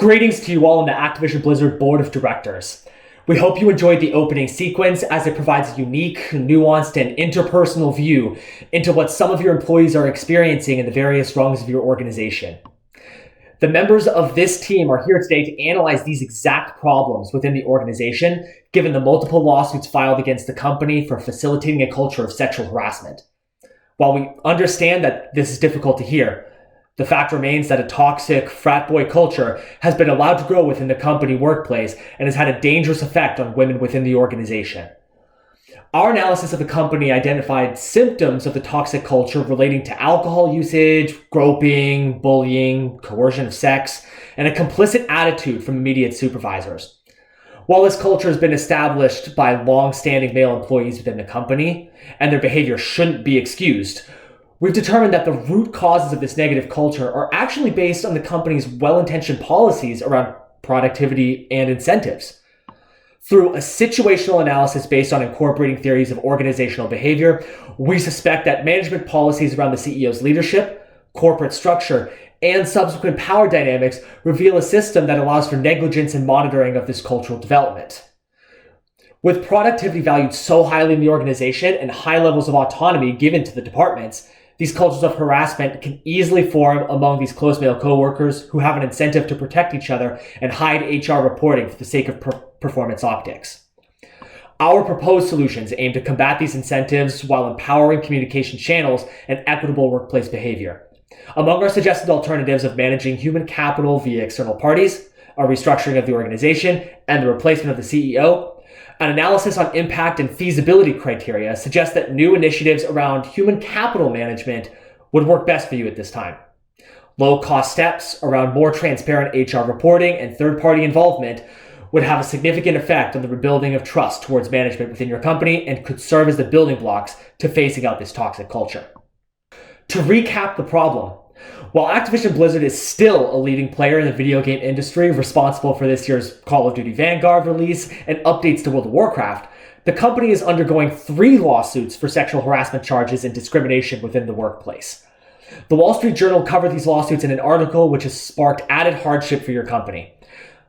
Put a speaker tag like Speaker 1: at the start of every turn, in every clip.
Speaker 1: Greetings to you all in the Activision Blizzard Board of Directors. We hope you enjoyed the opening sequence as it provides a unique, nuanced, and interpersonal view into what some of your employees are experiencing in the various rungs of your organization. The members of this team are here today to analyze these exact problems within the organization, given the multiple lawsuits filed against the company for facilitating a culture of sexual harassment. While we understand that this is difficult to hear, the fact remains that a toxic frat boy culture has been allowed to grow within the company workplace and has had a dangerous effect on women within the organization. Our analysis of the company identified symptoms of the toxic culture relating to alcohol usage, groping, bullying, coercion of sex, and a complicit attitude from immediate supervisors. While this culture has been established by long-standing male employees within the company, and their behavior shouldn't be excused, we've determined that the root causes of this negative culture are actually based on the company's well-intentioned policies around productivity and incentives. Through a situational analysis based on incorporating theories of organizational behavior, we suspect that management policies around the CEO's leadership, corporate structure, and subsequent power dynamics reveal a system that allows for negligence in monitoring of this cultural development. With productivity valued so highly in the organization and high levels of autonomy given to the departments, these cultures of harassment can easily form among these close male coworkers who have an incentive to protect each other and hide HR reporting for the sake of performance optics. Our proposed solutions aim to combat these incentives while empowering communication channels and equitable workplace behavior. Among our suggested alternatives of managing human capital via external parties, a restructuring of the organization, and the replacement of the CEO, an analysis on impact and feasibility criteria suggests that new initiatives around human capital management would work best for you at this time. Low-cost steps around more transparent HR reporting and third-party involvement would have a significant effect on the rebuilding of trust towards management within your company and could serve as the building blocks to phasing out this toxic culture. To recap the problem, while Activision Blizzard is still a leading player in the video game industry, responsible for this year's Call of Duty Vanguard release and updates to World of Warcraft, the company is undergoing 3 lawsuits for sexual harassment charges and discrimination within the workplace. The Wall Street Journal covered these lawsuits in an article which has sparked added hardship for your company.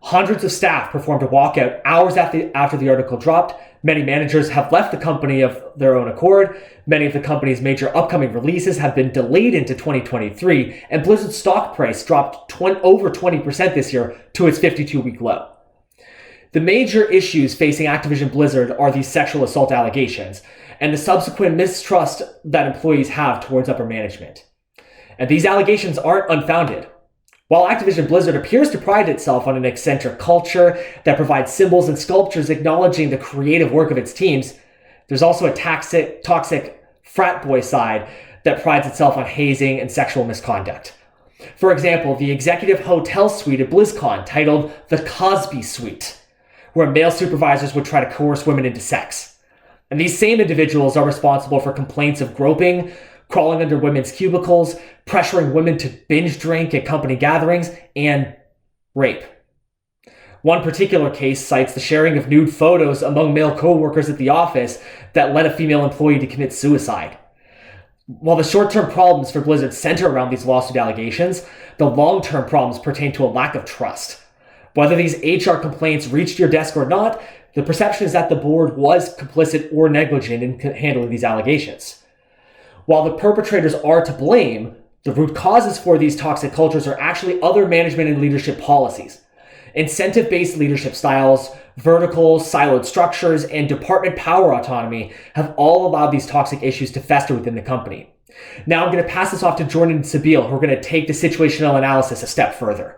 Speaker 1: Hundreds of staff performed a walkout hours after the article dropped. Many managers have left the company of their own accord. Many of the company's major upcoming releases have been delayed into 2023, and Blizzard's stock price dropped over 20% this year to its 52-week low. The major issues facing Activision Blizzard are these sexual assault allegations and the subsequent mistrust that employees have towards upper management. And these allegations aren't unfounded. While Activision Blizzard appears to pride itself on an eccentric culture that provides symbols and sculptures acknowledging the creative work of its teams, there's also a toxic frat boy side that prides itself on hazing and sexual misconduct. For example, the executive hotel suite at BlizzCon titled the Cosby Suite, where male supervisors would try to coerce women into sex. And these same individuals are responsible for complaints of groping, crawling under women's cubicles, pressuring women to binge drink at company gatherings, and rape. One particular case cites the sharing of nude photos among male co-workers at the office that led a female employee to commit suicide. While the short-term problems for Blizzard center around these lawsuit allegations, the long-term problems pertain to a lack of trust. Whether these HR complaints reached your desk or not, the perception is that the board was complicit or negligent in handling these allegations. While the perpetrators are to blame, the root causes for these toxic cultures are actually other management and leadership policies. Incentive-based leadership styles, vertical, siloed structures, and department power autonomy have all allowed these toxic issues to fester within the company. Now I'm going to pass this off to Jordan and Sabeel, who are going to take the situational analysis a step further.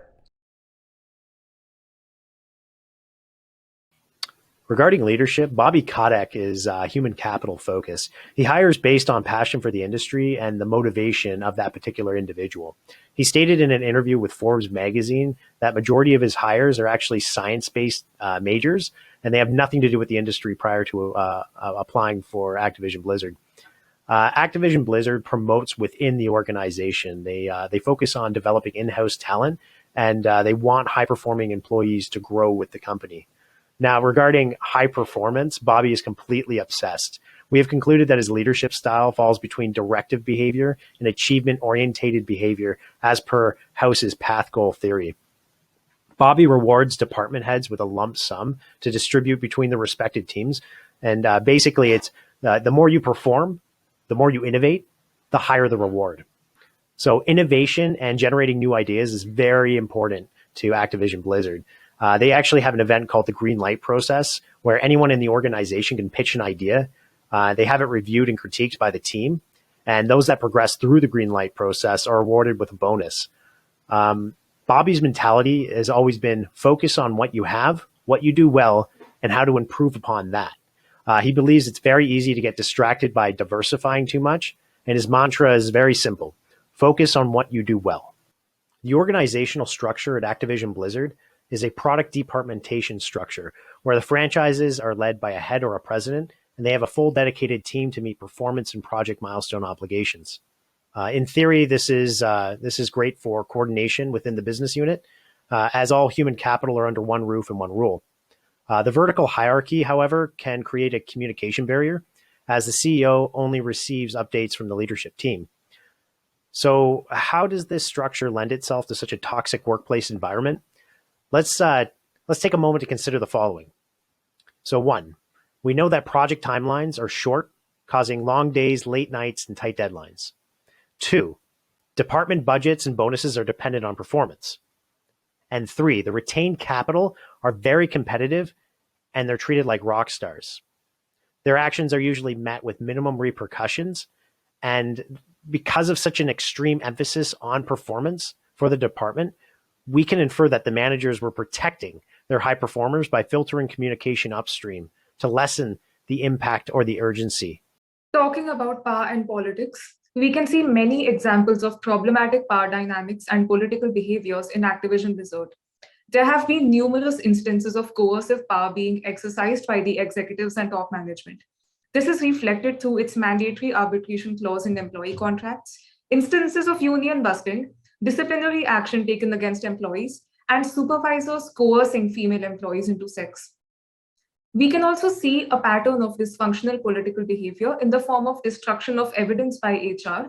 Speaker 2: Regarding leadership, Bobby Kotick is human capital focused. He hires based on passion for the industry and the motivation of that particular individual. He stated in an interview with Forbes magazine that majority of his hires are actually science-based majors, and they have nothing to do with the industry prior to applying for Activision Blizzard. Activision Blizzard promotes within the organization. They focus on developing in-house talent, and they want high-performing employees to grow with the company. Now, regarding high performance, Bobby is completely obsessed. We have concluded that his leadership style falls between directive behavior and achievement-orientated behavior as per House's path goal theory. Bobby rewards department heads with a lump sum to distribute between the respective teams. And basically, it's the more you perform, the more you innovate, the higher the reward. So innovation and generating new ideas is very important to Activision Blizzard. They actually have an event called the Green Light Process, where anyone in the organization can pitch an idea. They have it reviewed and critiqued by the team. And those that progress through the Green Light process are awarded with a bonus. Bobby's mentality has always been focus on what you have, what you do well, and how to improve upon that. He believes it's very easy to get distracted by diversifying too much, and his mantra is very simple. Focus on what you do well. The organizational structure at Activision Blizzard is a product departmentation structure where the franchises are led by a head or a president, and they have a full dedicated team to meet performance and project milestone obligations. In theory, this is great for coordination within the business unit, as all human capital are under one roof and one rule. The vertical hierarchy, however, can create a communication barrier, as the CEO only receives updates from the leadership team. So how does this structure lend itself to such a toxic workplace environment? Let's take a moment to consider the following. So 1, we know that project timelines are short, causing long days, late nights, and tight deadlines. 2, department budgets and bonuses are dependent on performance. And 3, the retained capital are very competitive and they're treated like rock stars. Their actions are usually met with minimum repercussions, and because of such an extreme emphasis on performance for the department, we can infer that the managers were protecting their high performers by filtering communication upstream to lessen the impact or the urgency.
Speaker 3: Talking about power and politics, we can see many examples of problematic power dynamics and political behaviors in Activision Blizzard. There have been numerous instances of coercive power being exercised by the executives and top management. This is reflected through its mandatory arbitration clause in employee contracts, instances of union busting, disciplinary action taken against employees, and supervisors coercing female employees into sex. We can also see a pattern of dysfunctional political behavior in the form of destruction of evidence by HR,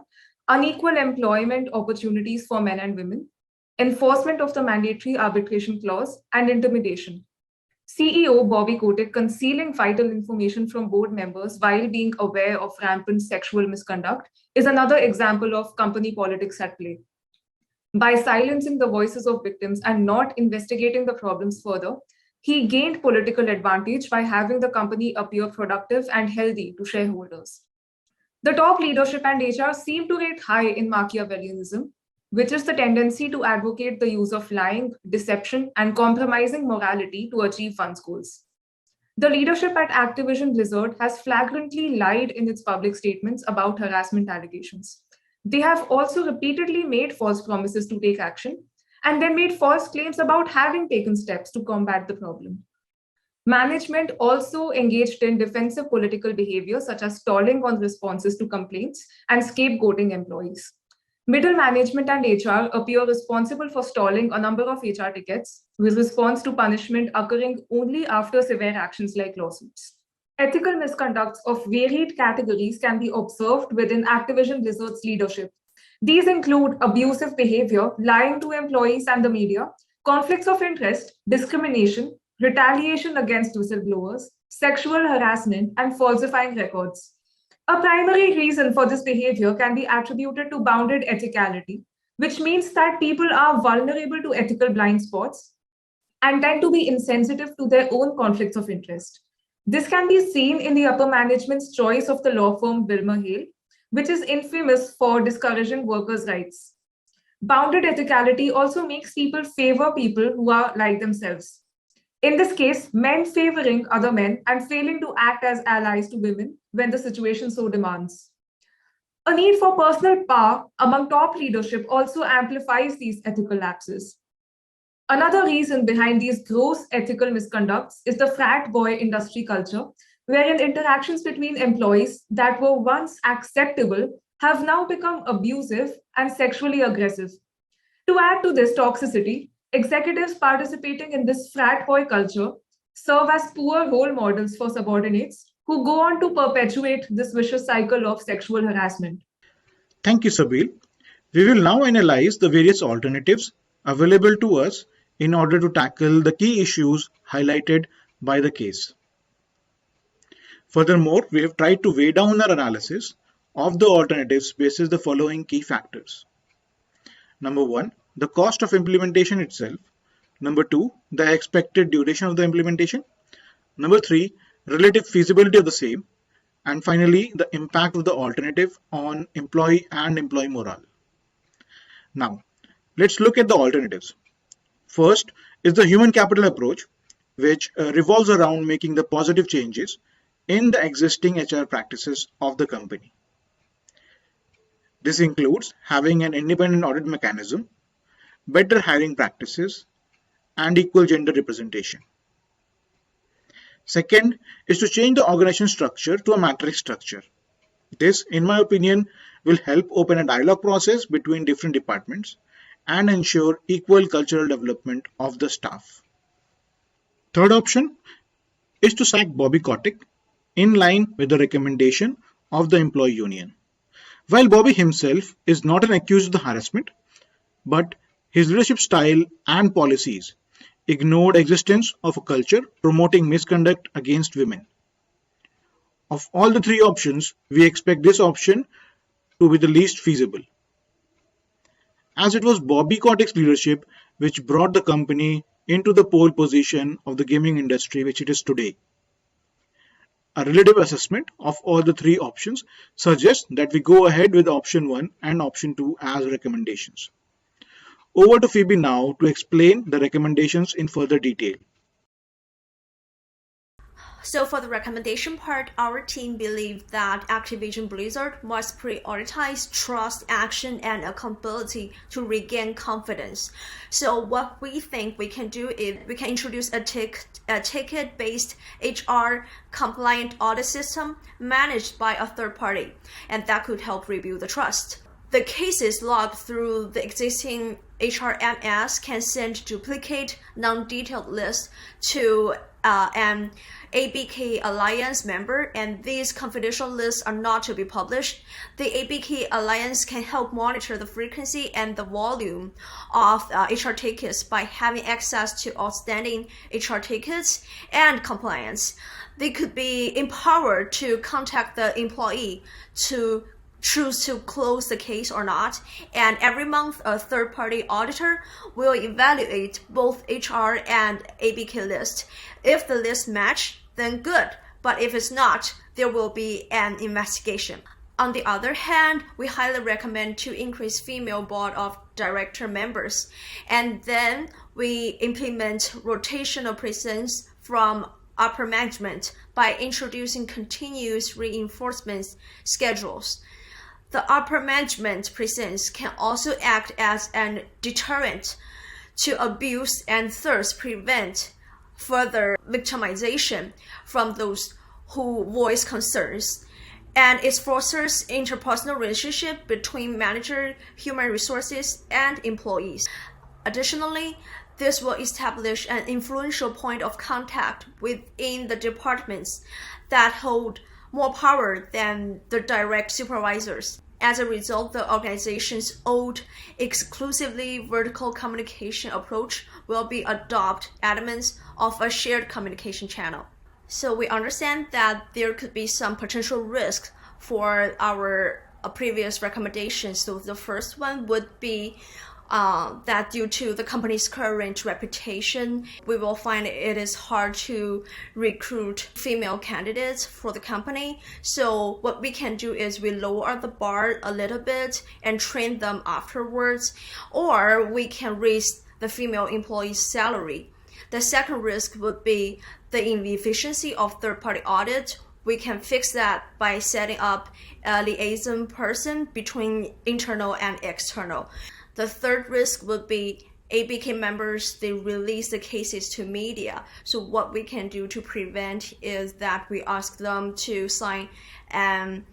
Speaker 3: unequal employment opportunities for men and women, enforcement of the mandatory arbitration clause, and intimidation. CEO Bobby Kotick concealing vital information from board members while being aware of rampant sexual misconduct is another example of company politics at play. By silencing the voices of victims and not investigating the problems further, he gained political advantage by having the company appear productive and healthy to shareholders. The top leadership and HR seem to rate high in Machiavellianism, which is the tendency to advocate the use of lying, deception, and compromising morality to achieve one's goals. The leadership at Activision Blizzard has flagrantly lied in its public statements about harassment allegations. They have also repeatedly made false promises to take action, and then made false claims about having taken steps to combat the problem. Management also engaged in defensive political behavior, such as stalling on responses to complaints and scapegoating employees. Middle management and HR appear responsible for stalling a number of HR tickets, with response to punishment occurring only after severe actions like lawsuits. Ethical misconducts of varied categories can be observed within Activision Blizzard's leadership. These include abusive behavior, lying to employees and the media, conflicts of interest, discrimination, retaliation against whistleblowers, sexual harassment, and falsifying records. A primary reason for this behavior can be attributed to bounded ethicality, which means that people are vulnerable to ethical blind spots and tend to be insensitive to their own conflicts of interest. This can be seen in the upper management's choice of the law firm Wilmer Hale, which is infamous for discouraging workers' rights. Bounded ethicality also makes people favor people who are like themselves. In this case, men favoring other men and failing to act as allies to women when the situation so demands. A need for personal power among top leadership also amplifies these ethical lapses. Another reason behind these gross ethical misconducts is the frat boy industry culture, wherein interactions between employees that were once acceptable have now become abusive and sexually aggressive. To add to this toxicity, executives participating in this frat boy culture serve as poor role models for subordinates who go on to perpetuate this vicious cycle of sexual harassment.
Speaker 4: Thank you, Sabir. We will now analyze the various alternatives available to us in order to tackle the key issues highlighted by the case. Furthermore, we have tried to weigh down our analysis of the alternatives basis the following key factors. Number one, the cost of implementation itself. Number two, the expected duration of the implementation. Number three, relative feasibility of the same. And finally, the impact of the alternative on employee and employee morale. Now, let's look at the alternatives. First is the human capital approach, which revolves around making the positive changes in the existing HR practices of the company. This includes having an independent audit mechanism, better hiring practices, and equal gender representation. Second is to change the organization structure to a matrix structure. This, in my opinion, will help open a dialogue process between different departments and ensure equal cultural development of the staff. Third option is to sack Bobby Kotick in line with the recommendation of the employee union. While Bobby himself is not an accused of the harassment, but his leadership style and policies ignored existence of a culture promoting misconduct against women. Of all the three options, we expect this option to be the least feasible, as it was Bobby Kotick's leadership which brought the company into the pole position of the gaming industry which it is today. A relative assessment of all the three options suggests that we go ahead with option 1 and option 2 as recommendations. Over to Phoebe now to explain the recommendations in further detail.
Speaker 5: So for the recommendation part, our team believed that Activision Blizzard must prioritize trust, action, and accountability to regain confidence. So what we think we can do is we can introduce a ticket-based HR compliant audit system managed by a third party, and that could help rebuild the trust. The cases logged through the existing HRMS can send duplicate, non-detailed lists to an ABK Alliance member, and these confidential lists are not to be published. The ABK Alliance can help monitor the frequency and the volume of HR tickets by having access to outstanding HR tickets and compliance. They could be empowered to contact the employee to choose to close the case or not, and every month a third-party auditor will evaluate both HR and ABK list. If the list match, then good, but if it's not, there will be an investigation. On the other hand, we highly recommend to increase female board of director members, and then we implement rotational presence from upper management by introducing continuous reinforcement schedules. The upper management presence can also act as a deterrent to abuse and thus prevent further victimization from those who voice concerns. And it fosters interpersonal relationship between manager, human resources, and employees. Additionally, this will establish an influential point of contact within the departments that hold more power than the direct supervisors. As a result, the organization's old exclusively vertical communication approach will be adopted elements of a shared communication channel. So we understand that there could be some potential risk for our previous recommendations. So the first one would be that due to the company's current reputation, we will find it is hard to recruit female candidates for the company. So what we can do is we lower the bar a little bit and train them afterwards, or we can raise the female employee's salary. The second risk would be the inefficiency of third-party audit. We can fix that by setting up a liaison person between internal and external. The third risk would be ABK members, they release the cases to media. So what we can do to prevent is that we ask them to sign an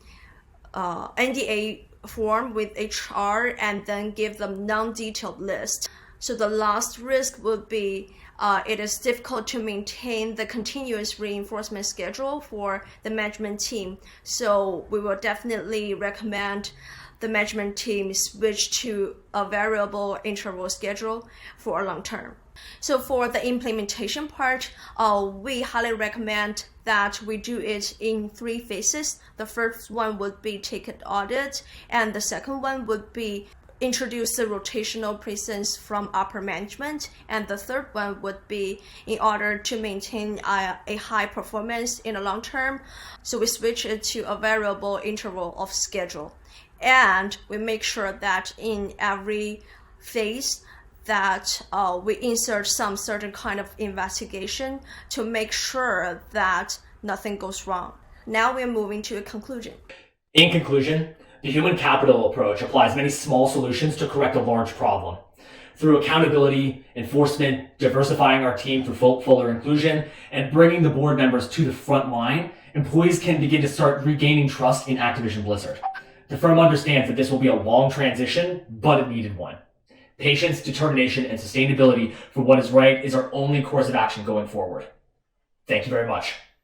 Speaker 5: NDA form with HR and then give them non-detailed list. So the last risk would be it is difficult to maintain the continuous reinforcement schedule for the management team. So we will definitely recommend the management team switch to a variable interval schedule for a long term. So for the implementation part, we highly recommend that we do it in 3 phases. The first one would be ticket audit, and the second one would be introduce the rotational presence from upper management, and the third one would be in order to maintain a high performance in the long term. So we switch it to a variable interval of schedule, and we make sure that in every phase that we insert some certain kind of investigation to make sure that nothing goes wrong. Now we're moving to a conclusion.
Speaker 1: In conclusion, the human capital approach applies many small solutions to correct a large problem. Through accountability, enforcement, diversifying our team through fuller inclusion, and bringing the board members to the front line, employees can begin to start regaining trust in Activision Blizzard. The firm understands that this will be a long transition, but a needed one. Patience, determination, and sustainability for what is right is our only course of action going forward. Thank you very much.